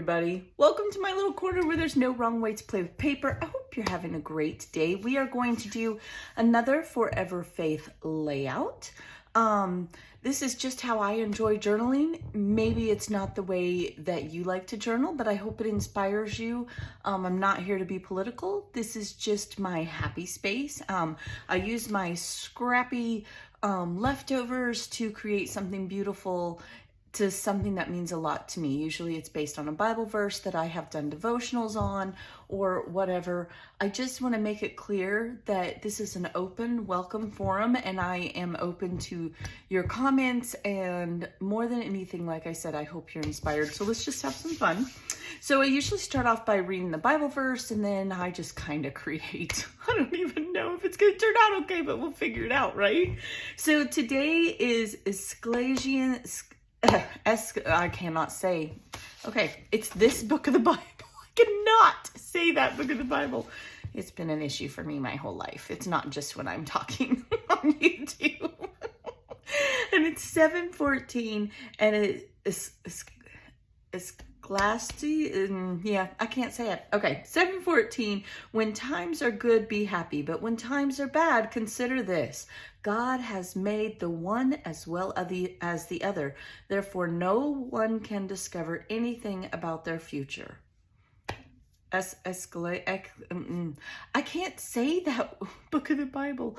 everybody. Welcome to my little corner where there's no wrong way to play with paper. I hope you're having a great day. We are going to do another Forever Faith layout. This is just how I enjoy journaling. Maybe it's not the way that you like to journal, but I hope it inspires you. I'm not here to be political. This is just my happy space. I use my scrappy leftovers to create something beautiful, to something that means a lot to me. Usually it's based on a Bible verse that I have done devotionals on or whatever. I just want to make it clear that this is an open, welcome forum, and I am open to your comments. And more than anything, like I said, I hope you're inspired. So let's just have some fun. So I usually start off by reading the Bible verse, and then I just kind of create. I don't even know if it's going to turn out okay, but we'll figure it out, right? So today is I cannot say. Okay, it's this book of the Bible. I cannot say that book of the Bible. It's been an issue for me my whole life. It's not just when I'm talking on YouTube. And it's 7:14, and it's glassy, and yeah, I can't say it. Okay, 7:14. When times are good, be happy, but when times are bad, consider this: God has made the one as well as the other. Therefore, no one can discover anything about their future. I can't say that book of the Bible.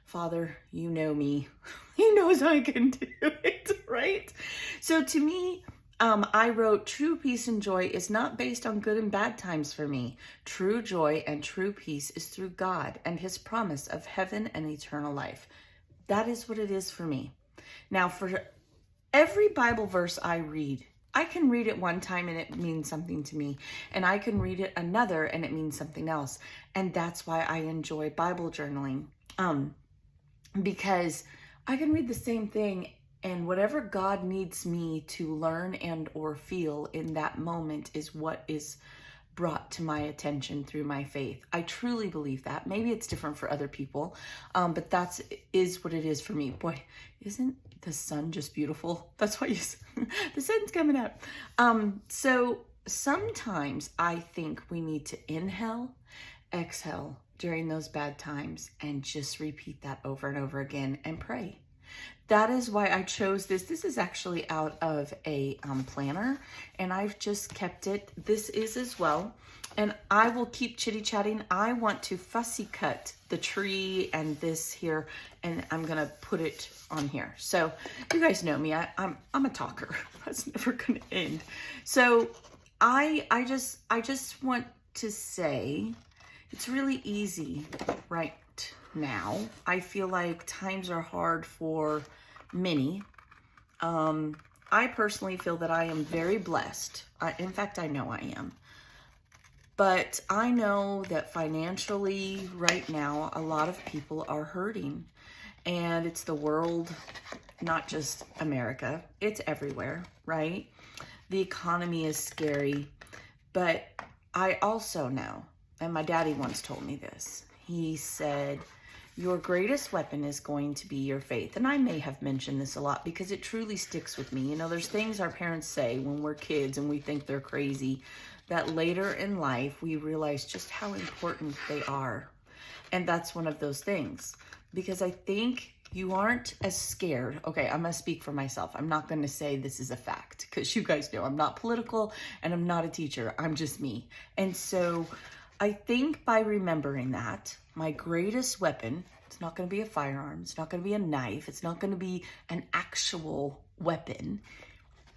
Father, you know me. He knows I can do it, right? So to me, I wrote, true peace and joy is not based on good and bad times for me. True joy and true peace is through God and his promise of heaven and eternal life. That is what it is for me. Now, for every Bible verse I read, I can read it one time and it means something to me. And I can read it another and it means something else. And that's why I enjoy Bible journaling. Because I can read the same thing, and whatever God needs me to learn and or feel in that moment is what is brought to my attention through my faith. I truly believe that. Maybe it's different for other people, but is what it is for me. Boy, isn't the sun just beautiful? That's why the sun's coming up. So sometimes I think we need to inhale, exhale during those bad times, and just repeat that over and over again and pray. That is why I chose this. This is actually out of a planner, and I've just kept it. This is as well. And I will keep chitty-chatting. I want to fussy cut the tree and this here, and I'm going to put it on here. So you guys know me. I'm a talker. That's never going to end. So I just want to say it's really easy right now. I feel like times are hard for many. I personally feel that I am very blessed. In fact, I know I am. But I know that financially right now, a lot of people are hurting. And it's the world, not just America. It's everywhere, right? The economy is scary. But I also know, and my daddy once told me this, he said, your greatest weapon is going to be your faith. And I may have mentioned this a lot because it truly sticks with me. You know, there's things our parents say when we're kids and we think they're crazy, that later in life we realize just how important they are. And that's one of those things, because I think you aren't as scared. Okay, I'm going to speak for myself. I'm not going to say this is a fact, because you guys know I'm not political and I'm not a teacher. I'm just me. And so I think by remembering that, my greatest weapon, it's not going to be a firearm, it's not going to be a knife, it's not going to be an actual weapon,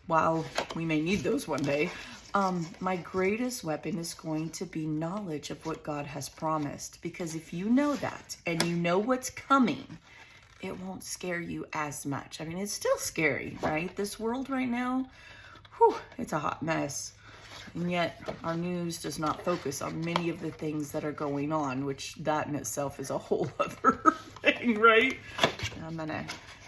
while we may need those one day. My greatest weapon is going to be knowledge of what God has promised. Because if you know that, and you know what's coming, it won't scare you as much. I mean, it's still scary, right? This world right now, whew, it's a hot mess. And yet our news does not focus on many of the things that are going on, which that in itself is a whole other thing, right?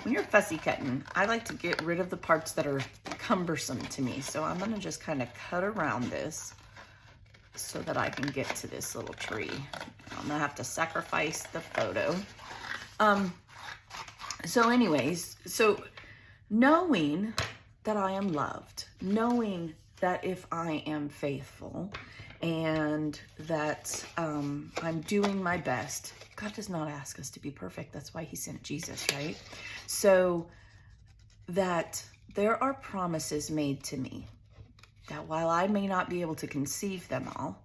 When you're fussy cutting, I like to get rid of the parts that are cumbersome to me. So I'm gonna just kind of cut around this so that I can get to this little tree. I'm gonna have to sacrifice the photo. So anyways, so knowing that I am loved, knowing that if I am faithful and that I'm doing my best, God does not ask us to be perfect. That's why he sent Jesus, right? So that there are promises made to me that while I may not be able to conceive them all,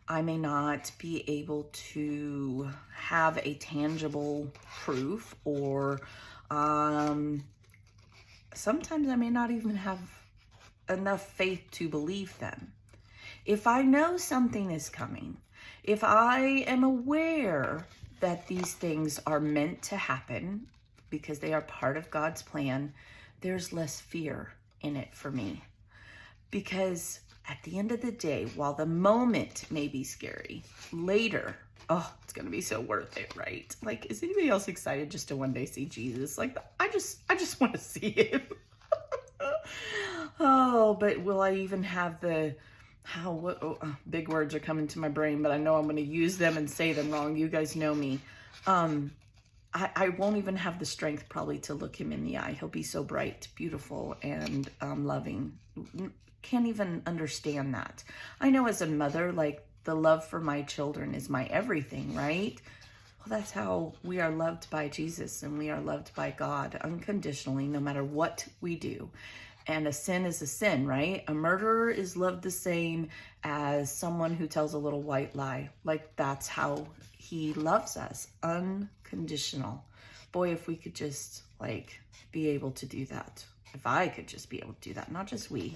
I may not be able to have a tangible proof, or sometimes I may not even have enough faith to believe them. If I know something is coming, if I am aware that these things are meant to happen because they are part of God's plan, there's less fear in it for me. Because at the end of the day, while the moment may be scary, later, oh, it's going to be so worth it, right? Like, is anybody else excited just to one day see Jesus? Like, I just want to see him. Oh, but will I even have the, big words are coming to my brain, but I know I'm going to use them and say them wrong. You guys know me. I won't even have the strength probably to look him in the eye. He'll be so bright, beautiful, and loving. Can't even understand that. I know as a mother, like, the love for my children is my everything, right? Well, that's how we are loved by Jesus, and we are loved by God unconditionally, no matter what we do. And a sin is a sin, right? A murderer is loved the same as someone who tells a little white lie. Like, that's how he loves us, unconditional. Boy, if we could just, like, be able to do that. If I could just be able to do that, not just we.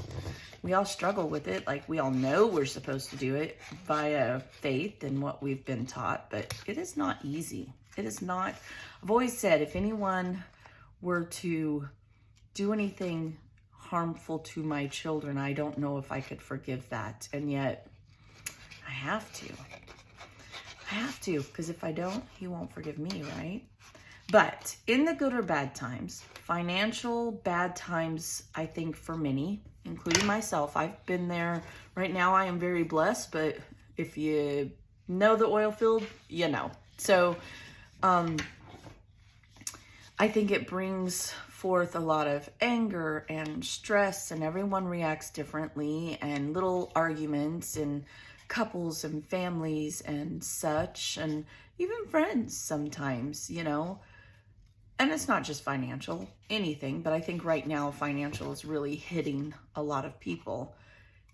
We all struggle with it. Like, we all know we're supposed to do it via faith and what we've been taught, but it is not easy. It is not. I've always said, if anyone were to do anything harmful to my children, I don't know if I could forgive that. And yet, I have to. I have to, because if I don't, he won't forgive me, right? But in the good or bad times, financial bad times, I think for many, including myself, I've been there. Right now I am very blessed, but if you know the oil field, you know. So I think it brings forth a lot of anger and stress, and everyone reacts differently, and little arguments and couples and families and such, and even friends sometimes, you know. And it's not just financial, anything, but I think right now financial is really hitting a lot of people.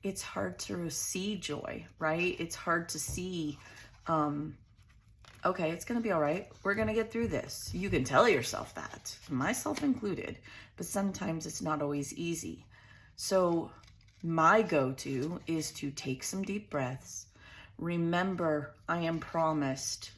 It's hard to see joy, right? It's hard to see, okay, it's going to be all right. We're going to get through this. You can tell yourself that, myself included, but sometimes it's not always easy. So my go-to is to take some deep breaths. Remember, I am promised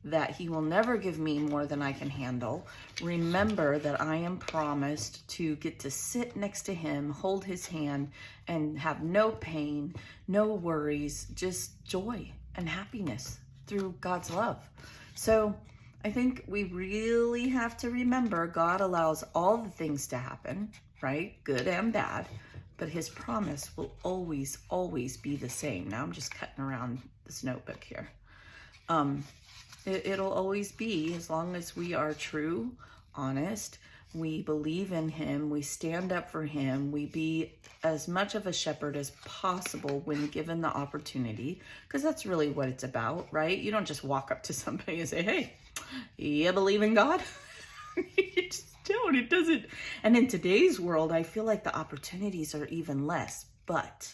that he will never give me more than I can handle. Remember that I am promised to get to sit next to him, hold his hand, and have no pain, no worries, just joy and happiness through God's love. So I think we really have to remember God allows all the things to happen, right? Good and bad, but his promise will always, always be the same. Now I'm just cutting around this notebook here. It'll always be, as long as we are true, honest, we believe in him, we stand up for him, we be as much of a shepherd as possible when given the opportunity, because that's really what it's about, right? You don't just walk up to somebody and say, hey, you believe in God? You just don't. It doesn't. And in today's world, I feel like the opportunities are even less, but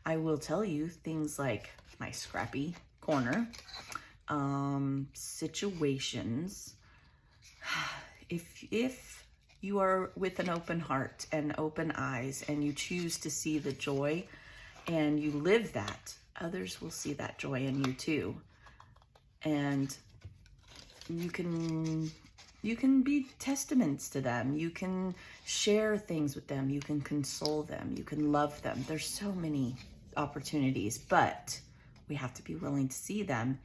I will tell you things like my scrappy corner, situations. If you are with an open heart and open eyes and you choose to see the joy and you live that, others will see that joy in you too. And you can be testaments to them. You can share things with them. You can console them. You can love them. There's so many opportunities, but we have to be willing to see them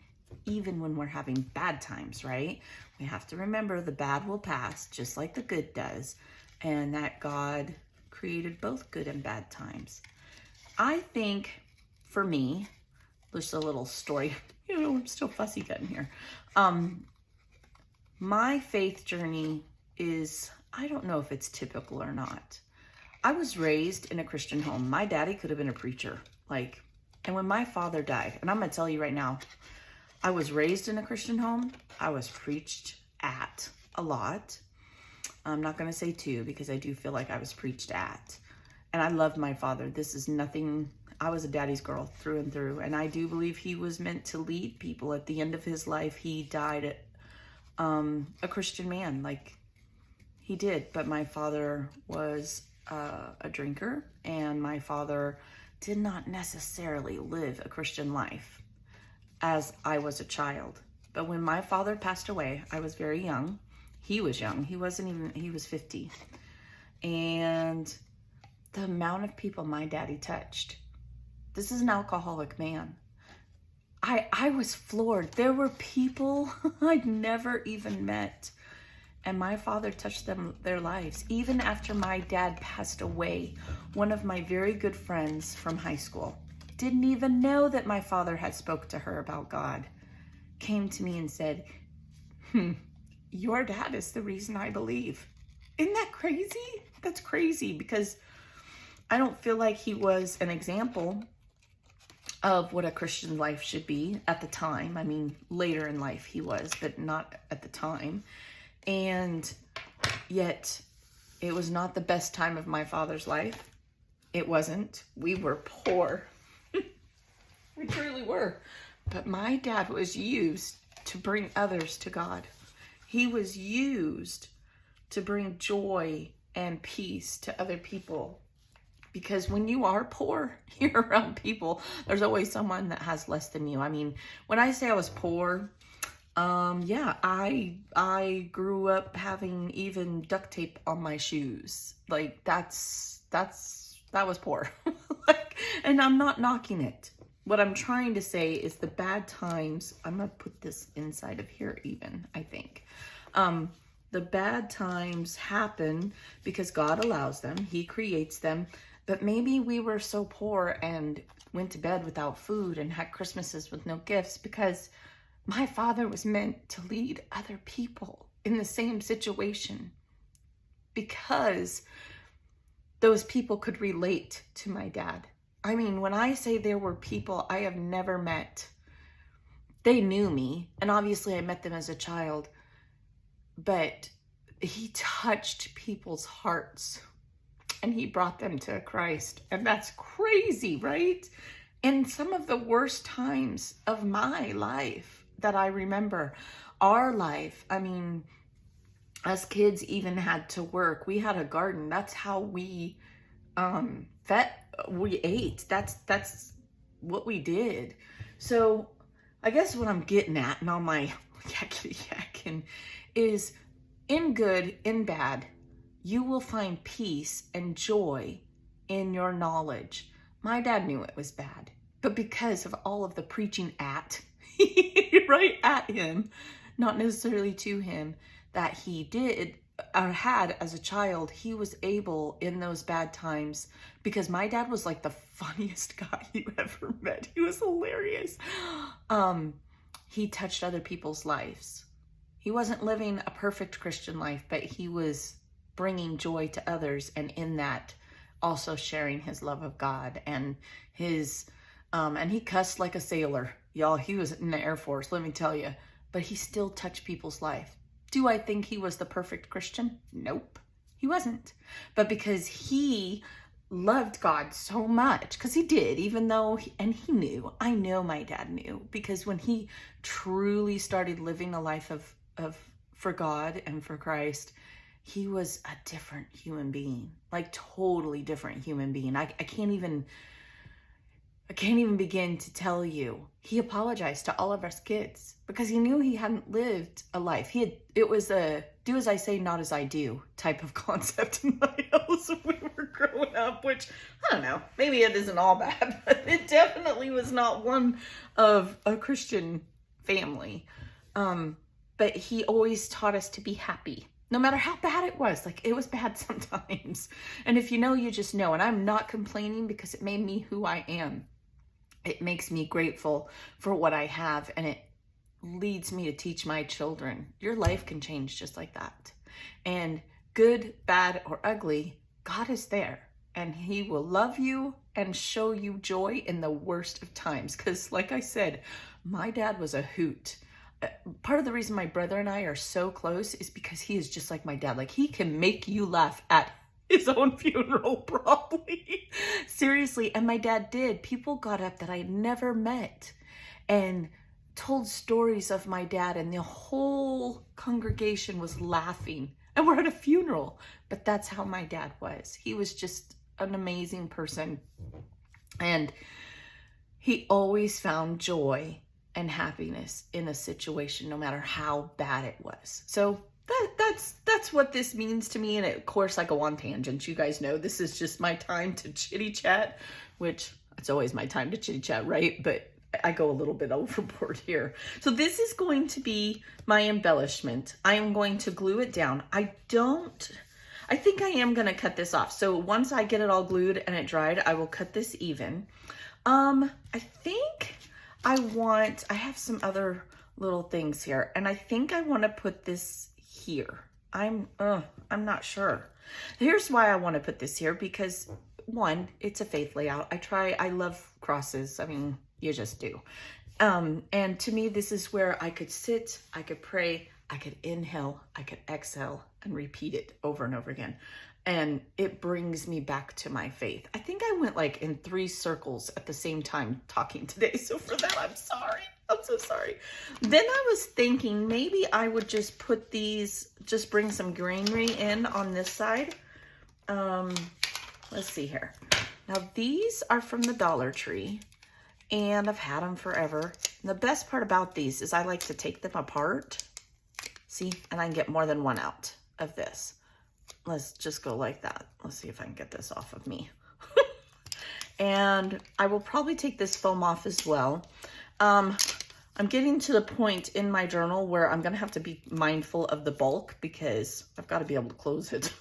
even when we're having bad times, right? We have to remember the bad will pass just like the good does, and that God created both good and bad times. I think for me, just a little story, I'm still fussy cutting here. My faith journey is, I don't know if it's typical or not. I was raised in a Christian home. My daddy could have been a preacher. Like, and when my father died, and I'm going to tell you right now, I was raised in a Christian home. I was preached at a lot. I'm not going to say to, because I do feel like I was preached at. And I loved my father. This is nothing. I was a daddy's girl through and through. And I do believe he was meant to lead people. At the end of his life, he died a Christian man. Like, he did. But my father was a drinker. And my father did not necessarily live a Christian life as I was a child. But when my father passed away, I was very young. He was young. He was 50. And the amount of people my daddy touched. This is an alcoholic man. I was floored. There were people I'd never even met. And my father touched their lives. Even after my dad passed away, one of my very good friends from high school, didn't even know that my father had spoke to her about God, came to me and said, your dad is the reason I believe. Isn't that crazy? That's crazy, because I don't feel like he was an example of what a Christian life should be at the time. I mean, later in life he was, but not at the time. And yet it was not the best time of my father's life. It wasn't. We were poor. We truly were. But my dad was used to bring others to God. He was used to bring joy and peace to other people. Because when you are poor, you're around people, there's always someone that has less than you. I mean, when I say I was poor, yeah, I grew up having even duct tape on my shoes. Like, that was poor. Like, and I'm not knocking it. What I'm trying to say is the bad times, I'm going to put this inside of here even, I think. The bad times happen because God allows them. He creates them. But maybe we were so poor and went to bed without food and had Christmases with no gifts because my father was meant to lead other people in the same situation, because those people could relate to my dad. I mean, when I say there were people I have never met, they knew me, and obviously I met them as a child, but he touched people's hearts and he brought them to Christ. And that's crazy, right? In some of the worst times of my life that I remember, our life, I mean, as kids even had to work. We had a garden. That's how we we ate. That's what we did. So I guess what I'm getting at and all my yakking is, in good, in bad, you will find peace and joy in your knowledge. My dad knew it was bad, but because of all of the preaching right at him, not necessarily to him, that he did or had as a child, he was able in those bad times, because my dad was like the funniest guy you ever met. He was hilarious. He touched other people's lives. He wasn't living a perfect Christian life, but he was bringing joy to others, and in that also sharing his love of God and his and he cussed like a sailor, y'all. He was in the Air Force, let me tell you, but he still touched people's life. Do I think he was the perfect Christian? Nope, he wasn't. But because he loved God so much, because he did, even though he knew, I know my dad knew, because when he truly started living a life of for God and for Christ, he was a different human being, like totally different human being. I can't even begin to tell you. He apologized to all of us kids because he knew he hadn't lived a life. It was a do as I say, not as I do type of concept in my house when we were growing up, which, I don't know, maybe it isn't all bad, but it definitely was not one of a Christian family. But he always taught us to be happy, no matter how bad it was. Like, it was bad sometimes. And if you know, you just know. And I'm not complaining, because it made me who I am. It makes me grateful for what I have. And it leads me to teach my children, your life can change just like that. And good, bad, or ugly, God is there. and he will love you and show you joy in the worst of times. Because like I said, my dad was a hoot. Part of the reason my brother and I are so close is because he is just like my dad. Like, he can make you laugh at his own funeral, probably. Seriously. And my dad did. People got up that I never met and told stories of my dad, and the whole congregation was laughing. And we're at a funeral. But that's how my dad was. He was just an amazing person. And he always found joy and happiness in a situation, no matter how bad it was. So that's what this means to me. And of course, I go on tangents. You guys know this is just my time to chitty chat, which it's always my time to chitty chat, right? But I go a little bit overboard here. So this is going to be my embellishment. I am going to glue it down. I think I am going to cut this off. So once I get it all glued and it dried, I will cut this even. I think I have some other little things here, and I think I want to put this here. I'm not sure. Here's why I want to put this here, because one, it's a faith layout. I love crosses. I mean, you just do. And to me, this is where I could sit, I could pray, I could inhale, I could exhale, and repeat it over and over again. And it brings me back to my faith. I think I went like in 3 circles at the same time talking today. So for that, I'm sorry. I'm so sorry. Then I was thinking maybe I would just put these, just bring some greenery in on this side. Let's see here. Now these are from the Dollar Tree, and I've had them forever. And the best part about these is I like to take them apart. See, and I can get more than one out of this. Let's just go like that. Let's see if I can get this off of me. And I will probably take this foam off as well. I'm getting to the point in my journal where I'm going to have to be mindful of the bulk, because I've got to be able to close it.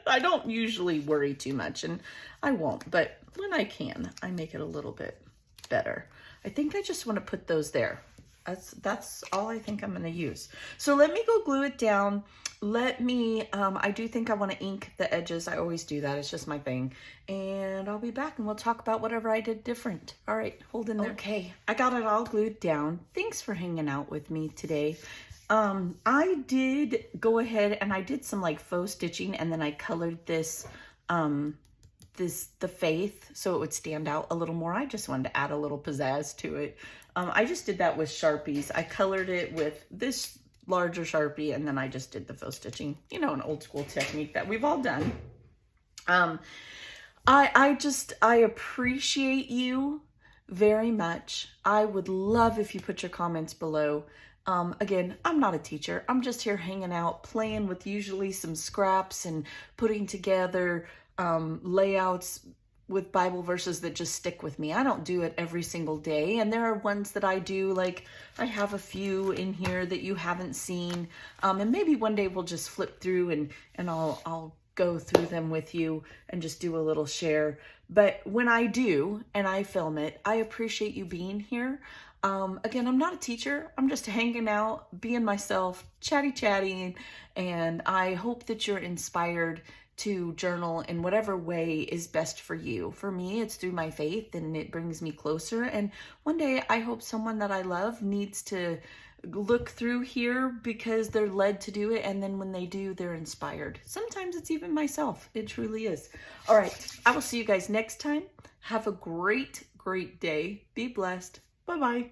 I don't usually worry too much, and I won't, but when I can, I make it a little bit better. I think I just want to put those there. That's all I think I'm going to use. So let me go glue it down. Let me, I do think I want to ink the edges. I always do that. It's just my thing. And I'll be back and we'll talk about whatever I did different. All right, hold in there. Okay, I got it all glued down. Thanks for hanging out with me today. I did go ahead and I did some like faux stitching, and then I colored this, the faith, so it would stand out a little more. I just wanted to add a little pizzazz to it. I just did that with Sharpies. I colored it with this larger Sharpie, and then I just did the faux stitching, you know, an old school technique that we've all done. I appreciate you very much. I would love if you put your comments below. Again, I'm not a teacher. I'm just here hanging out, playing with usually some scraps and putting together layouts with Bible verses that just stick with me. I don't do it every single day. And there are ones that I do, like I have a few in here that you haven't seen. And maybe one day we'll just flip through and I'll go through them with you and just do a little share. But when I do and I film it, I appreciate you being here. Again, I'm not a teacher. I'm just hanging out, being myself, chatting, and I hope that you're inspired to journal in whatever way is best for you. For me, it's through my faith, and it brings me closer. And one day I hope someone that I love needs to look through here because they're led to do it. And then when they do, they're inspired. Sometimes it's even myself. It truly is. All right. I will see you guys next time. Have a great, great day. Be blessed. Bye-bye.